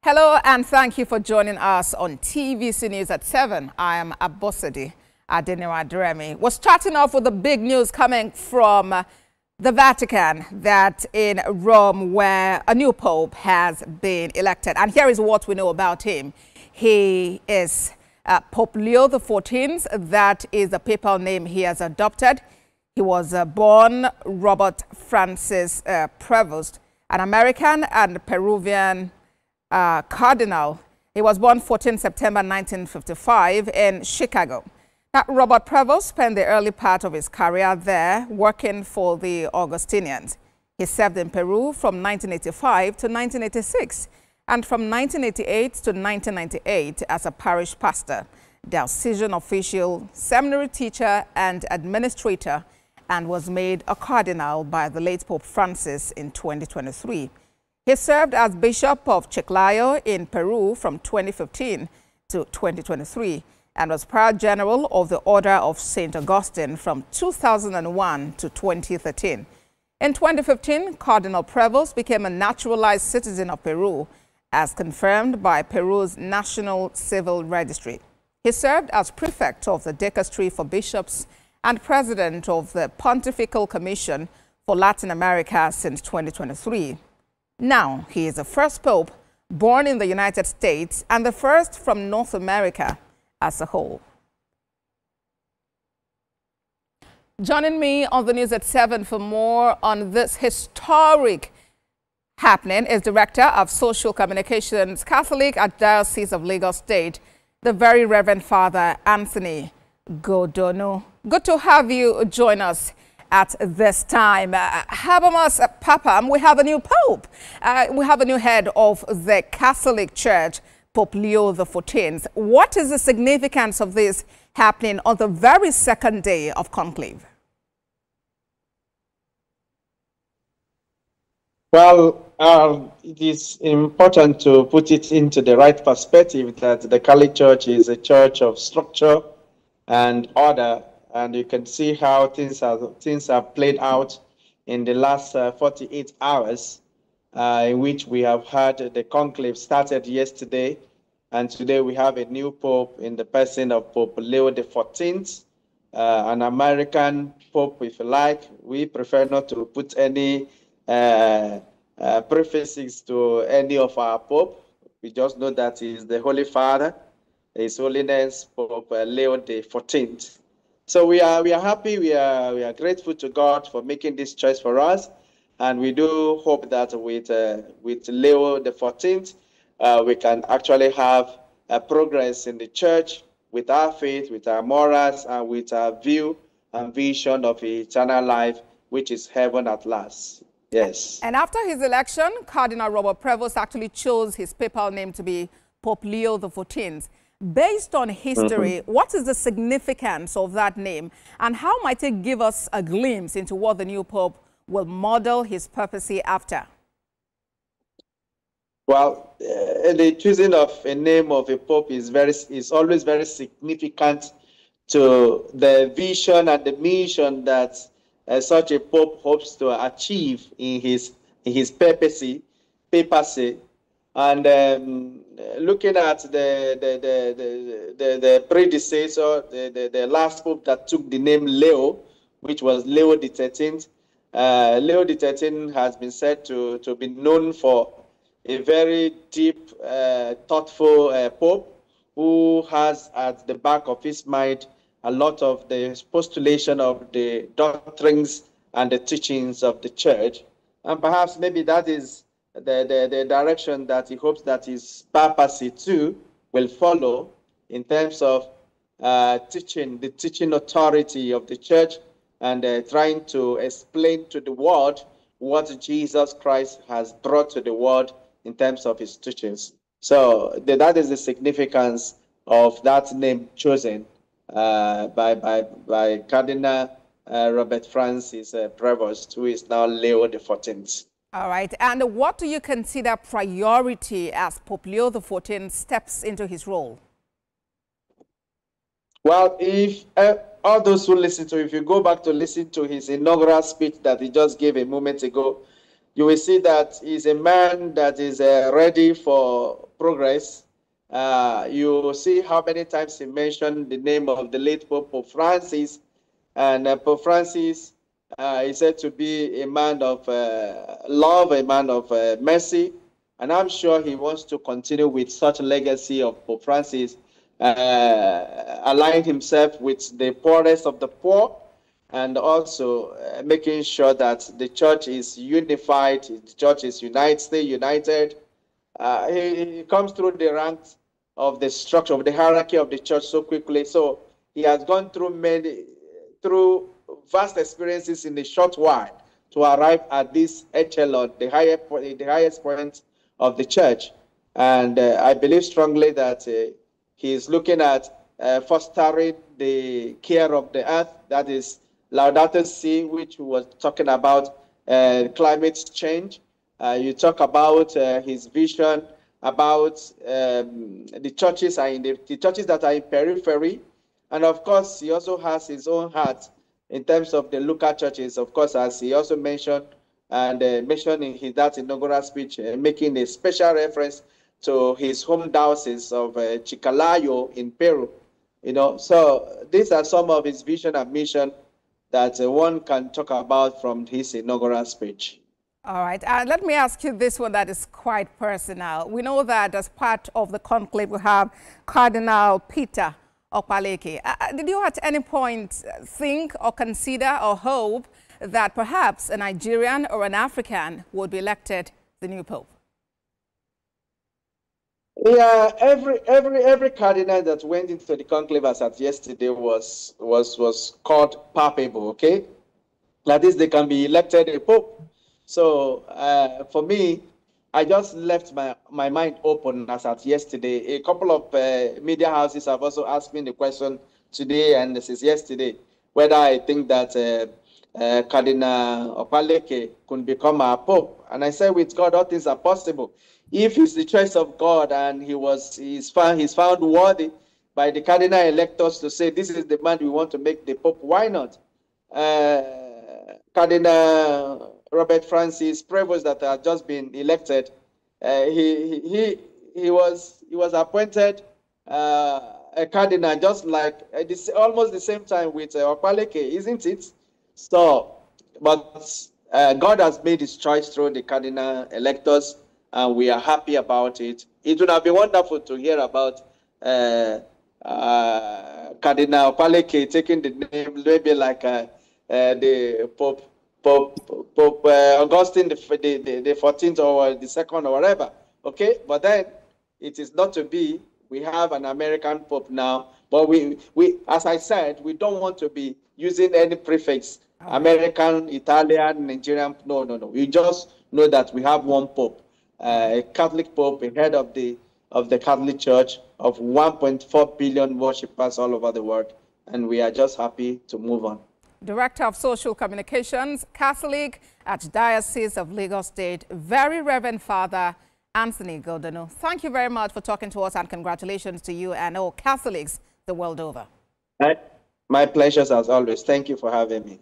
Hello and thank you for joining us on TVC News at 7. I am Abosadi Adeniradremi. We're starting off with the big news coming from the Vatican, that in Rome, where a new pope has been elected. And here is what we know about him. He is Pope Leo XIV. That is the papal name he has adopted. He was born Robert Francis Prevost, an American and Peruvian Cardinal. He was born 14 September 1955 in Chicago. Now, Robert Prevost spent the early part of his career there working for the Augustinians. He served in Peru from 1985 to 1986 and from 1988 to 1998 as a parish pastor, diocesan official, seminary teacher and administrator, and was made a cardinal by the late Pope Francis in 2023. He served as Bishop of Chiclayo in Peru from 2015 to 2023 and was Prior General of the Order of St. Augustine from 2001 to 2013. In 2015, Cardinal Prevost became a naturalized citizen of Peru, as confirmed by Peru's National Civil Registry. He served as Prefect of the Dicastery for Bishops and President of the Pontifical Commission for Latin America since 2023. Now, he is the first pope born in the United States and the first from North America as a whole. Joining me on the news at 7 for more on this historic happening is Director of Social Communications Catholic at Diocese of Lagos State, the Very Reverend Father Anthony Godono. Good to have you join us at this time. Habamas Papam, we have a new pope. We have a new head of the Catholic Church, Pope Leo XIV. What is the significance of this happening on the very second day of conclave? Well, it is important to put it into the right perspective that the Catholic Church is a church of structure and order. And you can see how things have played out in the last 48 hours, in which we have had the conclave started yesterday. And today we have a new pope in the person of Pope Leo XIV, an American pope, if you like. We prefer not to put any prefixes to any of our pope. We just know that he is the Holy Father, His Holiness Pope Leo XIV. So we are happy, we are grateful to God for making this choice for us, and we do hope that with Leo XIV, we can actually have a progress in the church with our faith, with our morals, and with our view and vision of eternal life, which is heaven at last. Yes. And after his election, Cardinal Robert Prevost actually chose his papal name to be Pope Leo XIV. Based on history, what is the significance of that name, and how might it give us a glimpse into what the new pope will model his papacy after? Well, the choosing of a name of a pope is always very significant to the vision and the mission that such a pope hopes to achieve in his papacy. And looking at the predecessor, the last pope that took the name Leo, which was Leo XIII, Leo XIII has been said to be known for a very deep, thoughtful pope who has at the back of his mind a lot of the postulation of the doctrines and the teachings of the church. And perhaps maybe that is the direction that he hopes that his papacy too will follow in terms of the teaching authority of the church and trying to explain to the world what Jesus Christ has brought to the world in terms of his teachings. So that is the significance of that name chosen by Cardinal Robert Francis Prevost, who is now Leo XIV. All right. And what do you consider priority as Pope Leo XIV steps into his role? Well, if all those who listen to, if you go back to listen to his inaugural speech that he just gave a moment ago, you will see that he's a man that is ready for progress. You will see how many times he mentioned the name of the late Pope Francis, and Pope Francis is said to be a man of love, a man of mercy, and I'm sure he wants to continue with such a legacy of Pope Francis, aligning himself with the poorest of the poor, and also making sure that the church is unified, the church is stay united. He comes through the ranks of the structure, of the hierarchy of the church so quickly. So he has gone through vast experiences in a short while to arrive at this echelon, the highest point of the church. And I believe strongly that he is looking at fostering the care of the earth, that is Laudato Si, which was talking about climate change. You talk about his vision about the churches the churches that are in periphery, and of course he also has his own heart in terms of the local churches. Of course, as he also mentioned mentioned in that inaugural speech, making a special reference to his home diocese of Chiclayo in Peru. You know, so these are some of his vision and mission that one can talk about from his inaugural speech. All right. Let me ask you this one that is quite personal. We know that as part of the conclave, we have Cardinal Peter Okpaleke. Did you at any point think or consider or hope that perhaps a Nigerian or an African would be elected the new Pope? Yeah, every cardinal that went into the conclave as at yesterday was called Papal, okay? That is, they can be elected a Pope. So for me, I just left my mind open as at yesterday. A couple of media houses have also asked me the question today and this is yesterday, whether I think that Cardinal Okpaleke could become our Pope. And I said, with God, all things are possible. If it's the choice of God and he's found worthy by the cardinal electors to say, this is the man we want to make the Pope, why not? Cardinal Robert Francis Prevost, that had just been elected, he was appointed a cardinal just like almost the same time with Okpaleke, isn't it? So, but God has made his choice through the cardinal electors, and we are happy about it. It would have been wonderful to hear about Cardinal Okpaleke taking the name, maybe like the Pope Augustine the 14th or the 2nd or whatever. Okay, but then it is not to be. We have an American Pope now, but we as I said, we don't want to be using any prefix, American, Italian, Nigerian. No. We just know that we have one Pope, a Catholic Pope, a head of the Catholic Church of 1.4 billion worshippers all over the world, and we are just happy to move on. Director of Social Communications, Catholic, Archdiocese of Lagos State, Very Reverend Father Anthony Godonu. Thank you very much for talking to us, and congratulations to you and all Catholics the world over. My pleasure as always. Thank you for having me.